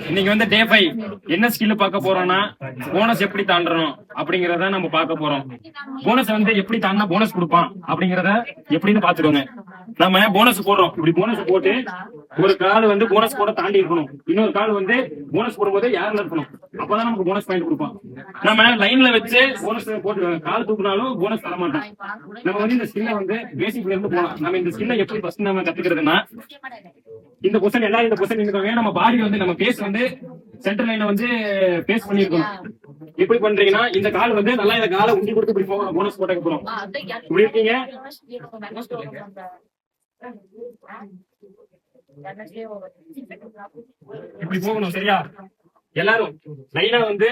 இன்னைக்கு வந்து டே 5 என்ன ஸ்கில் பார்க்க போறோம்னா போனஸ் எப்படி தாண்டணும் அப்படிங்கறத நம்ம பார்க்க போறோம். போனஸ் வந்து எப்படி தாண்டா போனஸ் கொடுப்பான் அப்படிங்கறத எப்படின்னு பாத்துக்கோங்க. நம்ம போனஸ் போடுறோம், இப்படி போனஸ் போட்டு ஒரு கால் வந்து போனஸ் போட தாண்டி இருக்கணும், இன்னொரு கால் வந்து போனஸ் போடும்போது யாருல இருக்கணும், அப்பதான் நமக்கு போனஸ் பாயிண்ட் கொடுப்பான். நம்ம லைன்ல வச்சு போனஸ் போட்டு கால் தூக்குனாலும் போனஸ் தர மாட்டான். நம்ம வந்து இந்த ஸ்கில்ல வந்து பேசிக்ல இருந்து போலாம். நம்ம இந்த ஸ்கில்ல எப்படி ஃபர்ஸ்ட் நம்ம கத்துக்கிறதுனா, இந்த பொசிஷன் எல்லாரும் இந்த பொசிஷன் நின்னுக்கோங்க. நம்ம பாடி வந்து நம்ம பேஸ் வந்து சென்டர் லைன்ல வந்து பேஸ் பண்ணிருக்கோம். எப்படி பண்றீங்கன்னா இந்த கால் வந்து நல்லா இந்த காலை உண்டி கொடுத்து இப்படி போகணும். போனஸ் போட்டதுக்கு அப்புறம் இப்படி இருக்கீங்க, இப்படி போகணும். சரியா? எல்லாரும் லைனா வந்து